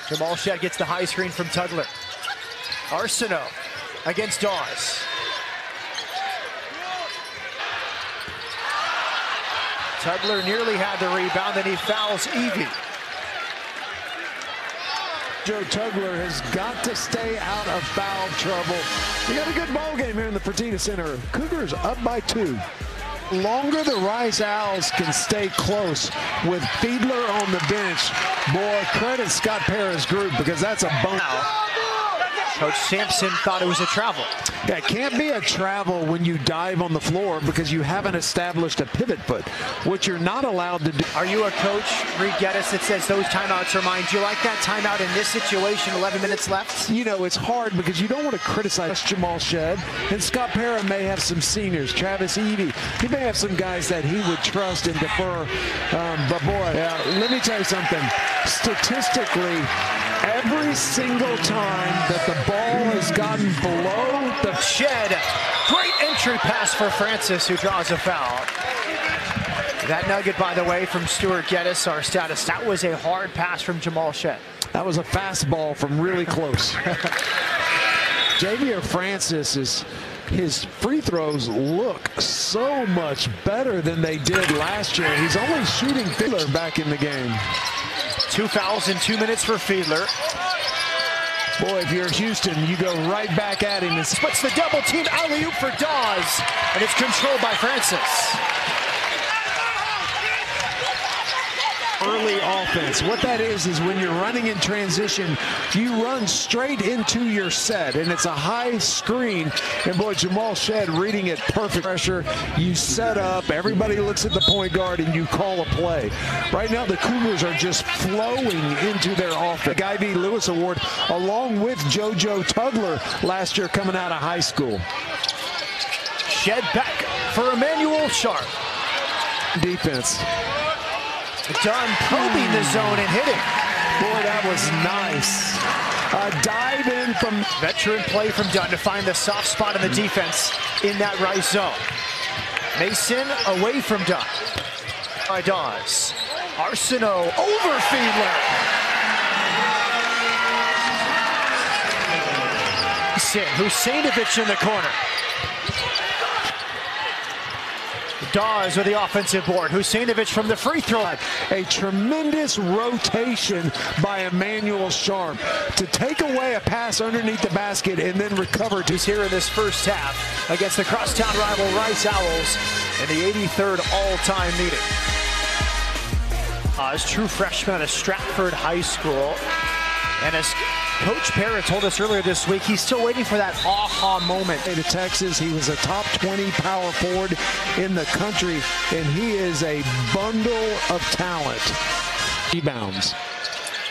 Jamal Shed gets the high screen from Tugler. Arsenault against Dawes. Tugler nearly had the rebound, then he fouls Evie. Joe Tugler has got to stay out of foul trouble. We got a good ball game here in the Fertitta Center. Cougars up by 2. Longer the Rice Owls can stay close with Fiedler on the bench. Boy, credit Scott Parra's group because that's a bump. Coach Sampson thought it was a travel. Yeah, it can't be a travel when you dive on the floor because you haven't established a pivot foot, which you're not allowed to do. Are you a coach, Reed Geddes, that says those timeouts are mine? Do you like that timeout in this situation, 11 minutes left? You know, it's hard because you don't want to criticize Jamal Shed. And Scott Parra may have some seniors, Travis Evie. He may have some guys that he would trust and defer. But boy, let me tell you something. Statistically, every single time that the ball has gotten below the Shed, great entry pass for Francis, who draws a foul. That nugget, by the way, from Stuart Geddes, our statist, that was a hard pass from Jamal Shed. That was a fastball from really close. Javier Francis, his free throws look so much better than they did last year. He's only shooting Fiedler back in the game. 2 fouls in 2 minutes for Fiedler. Boy, if you're Houston, you go right back at him. And splits the double team alley-oop for Dawes, and it's controlled by Francis. Early offense. What that is when you're running in transition, you run straight into your set, and it's a high screen. And boy, Jamal Shed reading it perfect. Pressure, you set up, everybody looks at the point guard, and you call a play. Right now, the Cougars are just flowing into their offense. The Guy V. Lewis Award, along with JoJo Tugler last year coming out of high school. Shed back for Emmanuel Sharp. Defense. Dunn probing the zone and hitting. Boy, that was nice. A dive in from veteran play from Dunn to find the soft spot in the defense in that right zone. Mason away from Dunn. By Dawes. Arsenault over Fiedler. Husainovich in the corner. Dawes with the offensive board. Husainovich from the free throw line. A tremendous rotation by Emmanuel Sharp to take away a pass underneath the basket and then recover. He's here in this first half against the crosstown rival Rice Owls in the 83rd all-time meeting. As true freshman out of Stratford High School, and as Coach Parra told us earlier this week, he's still waiting for that aha moment. To Texas, he was a top 20 power forward in the country, and he is a bundle of talent. Rebounds.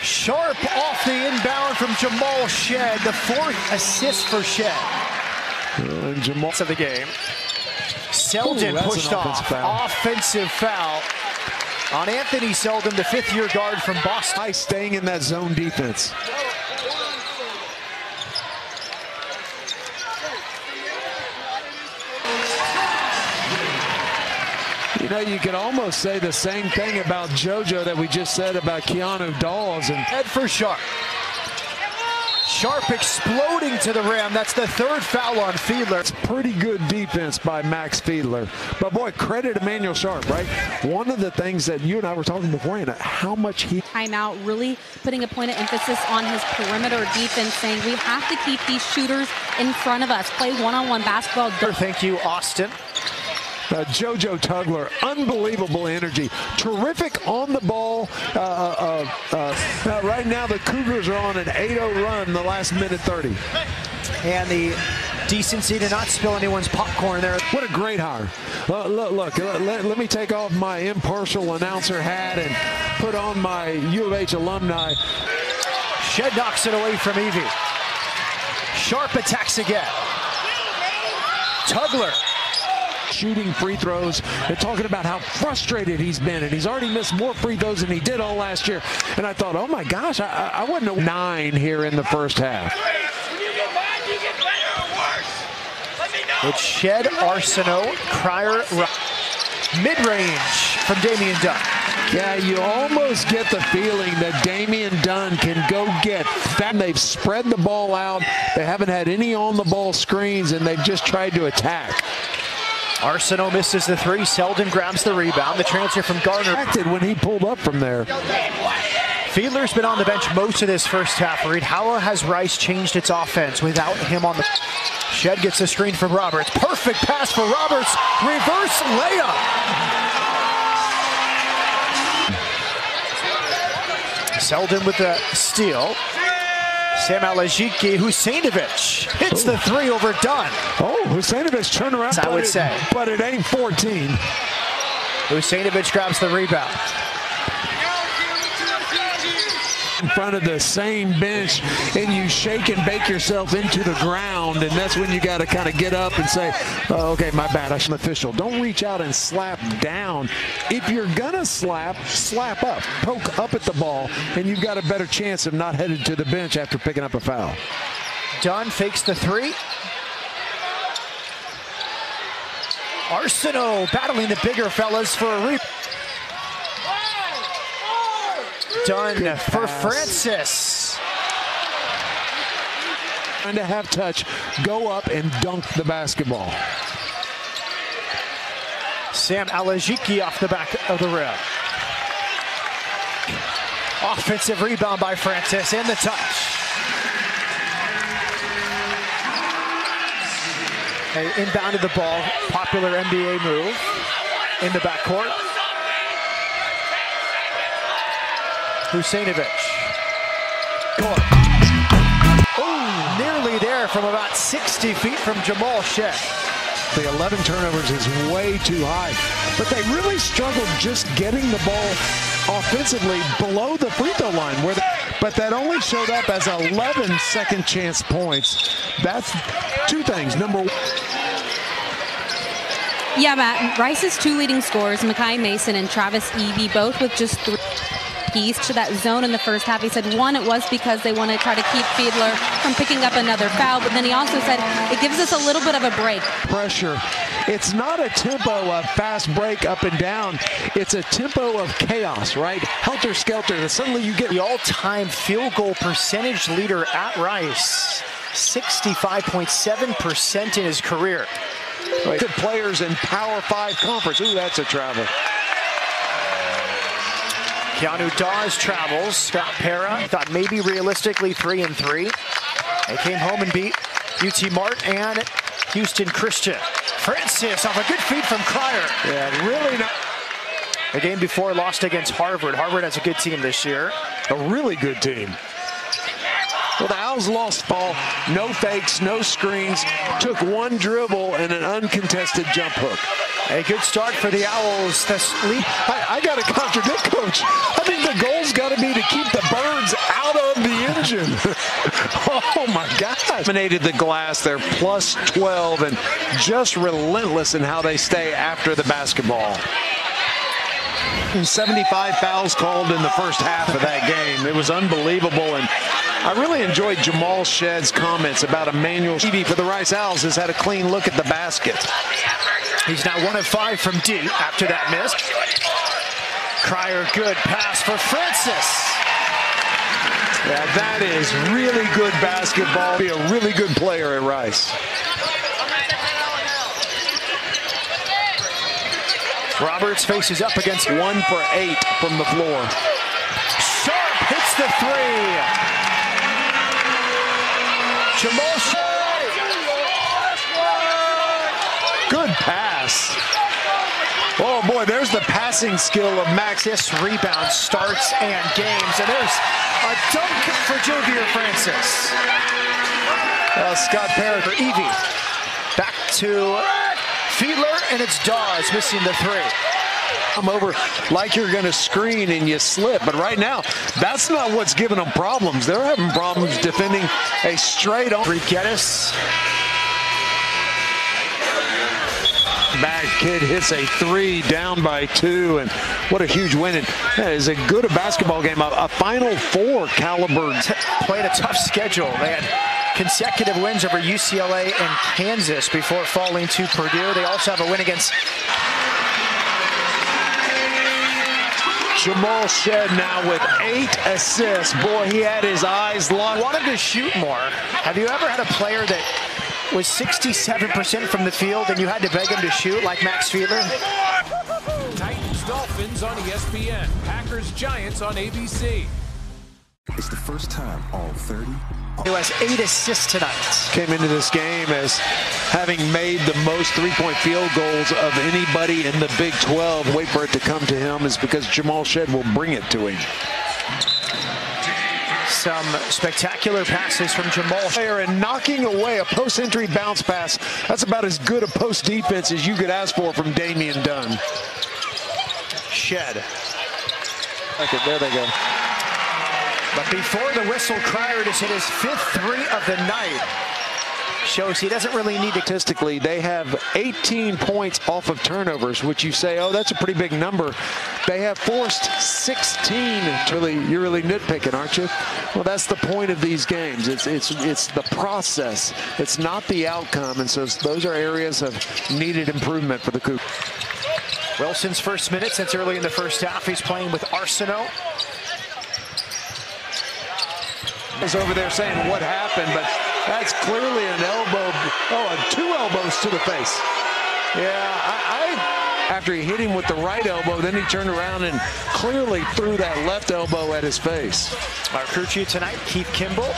Sharp off the inbound from Jamal Shed, the 4th assist for Shed. Jamal of the game. Selden pushed off. Offensive foul on Anthony Selden, the 5th-year guard from Boston. Staying in that zone defense. You know, you could almost say the same thing about JoJo that we just said about Keanu Dawes. And head for Sharp. Sharp exploding to the rim. That's the 3rd foul on Fiedler. It's pretty good defense by Max Fiedler. But boy, credit Emmanuel Sharp, right? One of the things that you and I were talking beforehand, how much he... Timeout, really putting a point of emphasis on his perimeter defense, saying we have to keep these shooters in front of us. Play one-on-one basketball. Thank you, Austin. JoJo Tugler, unbelievable energy, terrific on the ball. Right now the Cougars are on an 8-0 run the last minute 30. And the decency to not spill anyone's popcorn there. What a great hire. Look, let me take off my impartial announcer hat and put on my U of H alumni. Shed knocks it away from Evie. Sharp attacks again. Tugler. Shooting free throws. They're talking about how frustrated he's been, and he's already missed more free throws than he did all last year. And I thought, oh my gosh, I wasn't 9 here in the first half. It's Shed, Arsenault, Cryer, mid-range from Damian Dunn. Yeah, you almost get the feeling that Damian Dunn can go get that. They've spread the ball out. They haven't had any on-the-ball screens, and they've just tried to attack. Arsenault misses the three. Selden grabs the rebound. The transfer from Garner. When he pulled up from there. Fiedler's been on the bench most of this first half. Reed, how has Rice changed its offense without him on the... Shed gets the screen from Roberts. Perfect pass for Roberts. Reverse layup. Selden with the steal. Sam Alajiki, Husseinovic hits the three over Dunn. Oh, Husseinovic turned around. I would say. But it ain't 14. Husseinovic grabs the rebound. In front of the same bench, and you shake and bake yourself into the ground, and that's when you got to kind of get up and say, oh, okay, my bad, I'm official. Don't reach out and slap down. If you're gonna slap up, poke up at the ball, and you've got a better chance of not headed to the bench after picking up a foul. Dunn fakes the three. Arsenault battling the bigger fellas for a rebound. Dunn for Francis. Trying to have touch, go up and dunk the basketball. Sam Alajiki off the back of the rim. Offensive rebound by Francis and the touch. They inbounded the ball. Popular NBA move in the backcourt. Husseinovic. Oh, nearly there from about 60 feet from Jamal Shed. The 11 turnovers is way too high, but they really struggled just getting the ball offensively below the free throw line. But that only showed up as 11 second chance points. That's two things. Number one. Yeah, Matt, Rice's two leading scorers, Makai Mason and Travis Evie, both with just 3 keys to that zone in the first half. He said, one, it was because they want to try to keep Fiedler from picking up another foul, but then he also said it gives us a little bit of a break. Pressure. It's not a tempo of fast break up and down. It's a tempo of chaos, right? Helter-skelter. And suddenly you get the all-time field goal percentage leader at Rice, 65.7% in his career. Right. Good players in Power 5 conference. Ooh, that's a travel. Keanu Dawes travels. Scott Para thought maybe realistically 3-3. They came home and beat UT Mart and Houston Christian. Francis off a good feed from Cryer. Yeah, really not. The game before lost against Harvard. Harvard has a good team this year. A really good team. Well, the Owls lost ball. No fakes, no screens. Took one dribble and an uncontested jump hook. A good start for the Owls. I got to contradict, Coach. I think the goal's got to be to keep the birds out of the engine. Oh, my gosh. Dominated the glass. They're plus 12 and just relentless in how they stay after the basketball. 75 fouls called in the first half of that game. It was unbelievable, and I really enjoyed Jamal Shed's comments about Emmanuel Stevie for the Rice Owls has had a clean look at the basket. He's now 1 of 5 from deep after that miss. Cryer, good pass for Francis. Yeah, that is really good basketball. Be a really good player at Rice. Roberts faces up against 1 for 8 from the floor. Sharp hits the three. Jamal Sharp. Good pass. Oh boy, there's the passing skill of Max. This rebound starts and games. And there's a dunk for Javier Francis. Scott Parrott for Evie. Back to Fiedler, and it's Dawes missing the three. Come over like you're going to screen and you slip, but right now, that's not what's giving them problems. They're having problems defending a straight on. Geddes. Back kid hits a three, down by 2, and what a huge win. And that is a good basketball game, a Final Four caliber. Played a tough schedule. They had consecutive wins over UCLA and Kansas before falling to Purdue. They also have a win against Jamal Shed now with 8 assists. Boy, he had his eyes locked. Wanted to shoot more. Have you ever had a player that was 67% from the field and you had to beg him to shoot like Max Fiedler? Titans Dolphins on ESPN. Packers Giants on ABC. It's the first time all 30. Who has 8 assists tonight. Came into this game as having made the most three-point field goals of anybody in the Big 12. Wait for it to come to him, is because Jamal Shed will bring it to him. Some spectacular passes from Jamal Shed. And knocking away a post-entry bounce pass. That's about as good a post defense as you could ask for from Damian Dunn. Shed. Okay, there they go. But before the whistle, Cryer has hit his 5th 3 of the night. Shows he doesn't really need to. Statistically, they have 18 points off of turnovers, which you say, oh, that's a pretty big number. They have forced 16. You're really nitpicking, aren't you? Well, that's the point of these games. It's the process. It's not the outcome, and so those are areas of needed improvement for the Cougs. Wilson's first minute since early in the first half. He's playing with Arsenault. Is over there saying what happened, but that's clearly an elbow. Oh, 2 elbows to the face. Yeah, after he hit him with the right elbow, then he turned around and clearly threw that left elbow at his face. Our crew chief tonight, Keith Kimball.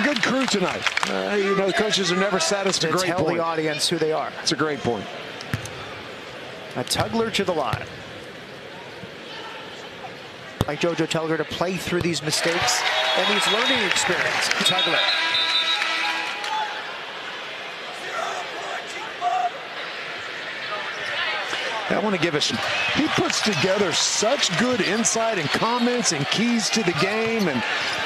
Good crew tonight. You know, coaches are never satisfied. To tell the audience who they are. It's a great point. A Tugler to the line. Like JoJo Tugler to play through these mistakes and these learning experience. Tugler. I want to give us. He puts together such good insight and comments and keys to the game. And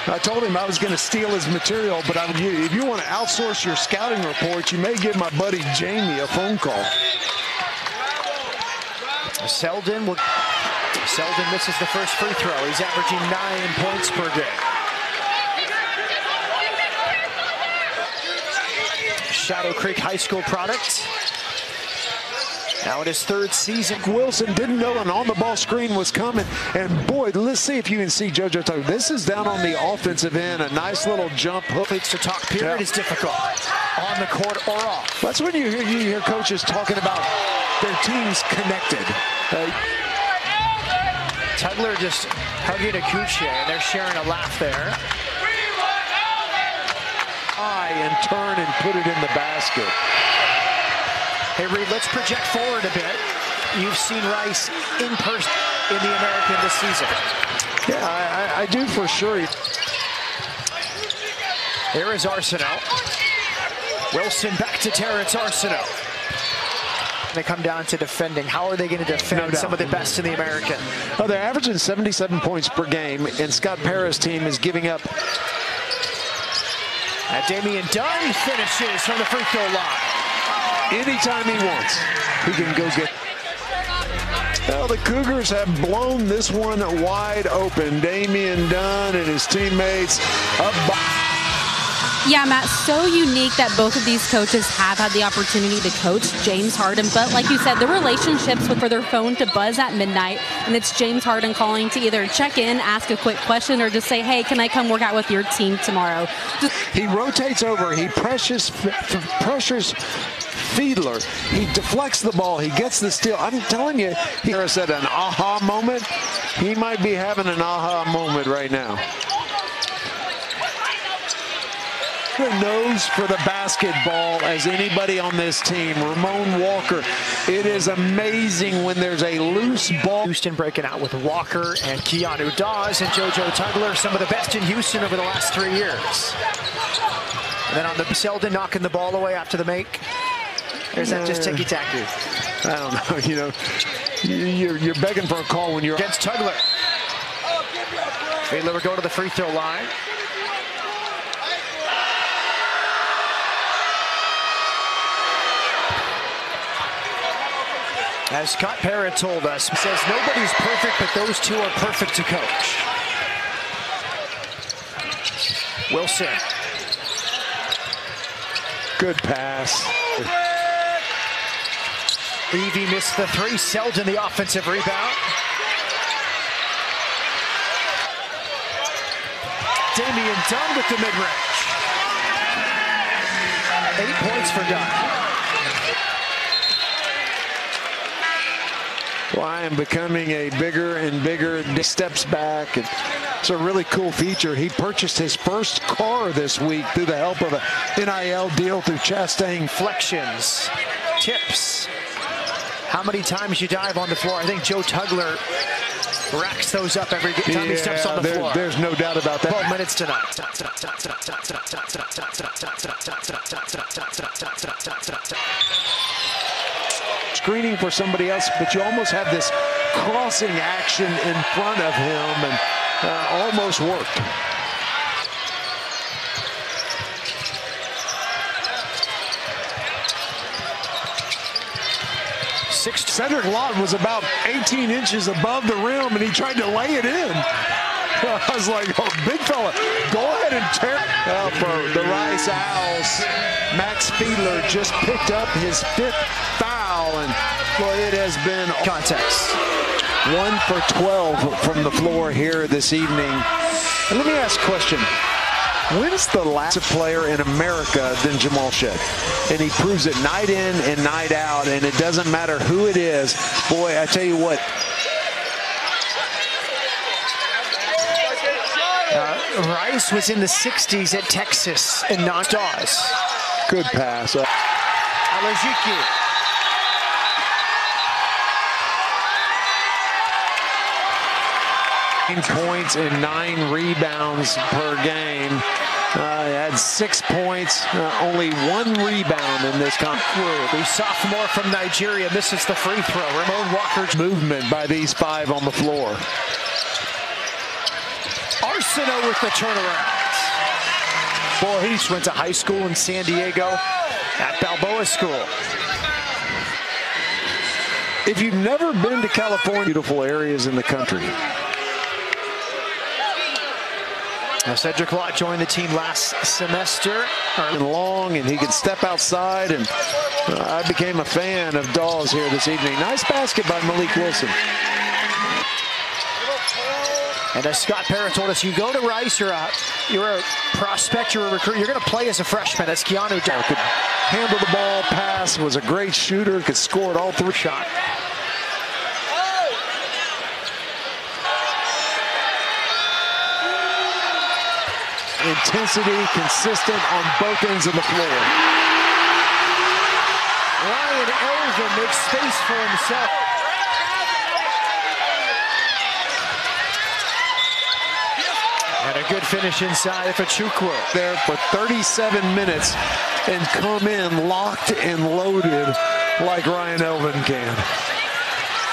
I told him I was going to steal his material, but if you want to outsource your scouting reports, you may give my buddy Jamie a phone call. Selden misses the first free throw. He's averaging 9 points per game. Shadow Creek High School product. Now in his 3rd season. Wilson didn't know an on-the-ball screen was coming. And, boy, let's see if you can see JoJo Tugler. This is down on the offensive end. A nice little jump hook. To talk period is difficult. On the court or off. That's when you hear coaches talking about their teams connected. Tugler just hugging Akuche, and they're sharing a laugh there. And turn and put it in the basket. Hey, Reed, let's project forward a bit. You've seen Rice in person in the American this season. Yeah, I do for sure. There is Arsenault. Wilson back to Terrence Arsenault. They come down to defending. How are they going to defend some of the best in the American? Oh, they're averaging 77 points per game, and Scott Parra's team is giving up. Damian Dunn finishes from the free throw line. Anytime he wants, he can go get. Well, the Cougars have blown this one wide open. Damian Dunn and his teammates up by. Yeah, Matt, so unique that both of these coaches have had the opportunity to coach James Harden. But like you said, the relationships for their phone to buzz at midnight, and it's James Harden calling to either check in, ask a quick question, or just say, hey, can I come work out with your team tomorrow? He rotates over. He pressures Fiedler. He deflects the ball. He gets the steal. I'm telling you, he said an aha moment. He might be having an aha moment right now. Knows for the basketball as anybody on this team. Ramon Walker. It is amazing when there's a loose ball. Houston breaking out with Walker and Keanu Dawes and JoJo Tugler, some of the best in Houston over the last 3 years. And then on the Selden knocking the ball away after the make. There's that just ticky-tacky. I don't know. You know, you're begging for a call when you're against Tugler. Fiedler will go to the free throw line. As Scott Parra told us, he says nobody's perfect, but those two are perfect to coach. Wilson. Good pass. Levy missed the three. Selden the offensive rebound. Damian Dunn with the mid-range. 8 points for Dunn. Well, I am becoming a bigger and bigger steps back. And it's a really cool feature. He purchased his first car this week through the help of a NIL deal through Chastain. Flexions, tips. How many times you dive on the floor? I think Joe Tugler racks those up every time he steps on the floor. There's no doubt about that. 12 minutes tonight. Screening for somebody else, but you almost have this crossing action in front of him, and almost worked. Cedric Lawton was about 18 inches above the rim, and he tried to lay it in. I was like, oh, big fella, go ahead and tear for the Rice Owls. Max Fiedler just picked up his 5th foul, and boy, it has been context. 1 for 12 from the floor here this evening. And let me ask a question. When's the last player in America than Jamal Shead? And he proves it night in and night out, and it doesn't matter who it is. Boy, I tell you what. Rice was in the 60s at Texas and non-stars. Good pass. Alajiki. Points and 9 rebounds per game. Had 6 points, only 1 rebound in this competition. The sophomore from Nigeria misses the free throw. Ramon Walker's movement by these 5 on the floor. Arsenault with the turnaround. Boy, he went to high school in San Diego at Balboa School. If you've never been to California, beautiful areas in the country. Now, Cedric Lott joined the team last semester. Long, and he could step outside, and I became a fan of Dawes here this evening. Nice basket by Malik Wilson. And as Scott Parrott told us, you go to Rice, you're a prospect, you're a recruit, you're going to play as a freshman. That's Keanu Dow. Could handle the ball, pass, was a great shooter, could score at all 3 shots. Intensity, consistent on both ends of the floor. Ryan Elvin makes space for himself. And a good finish inside for Chukwu. There for 37 minutes and come in locked and loaded like Ryan Elvin can.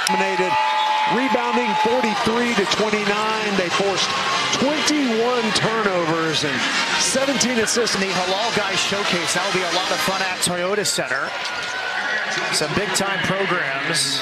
Dominated, rebounding 43 to 29. They forced 21 turnovers and 17 assists. In the Halal Guys Showcase, that will be a lot of fun at Toyota Center. Some big-time programs.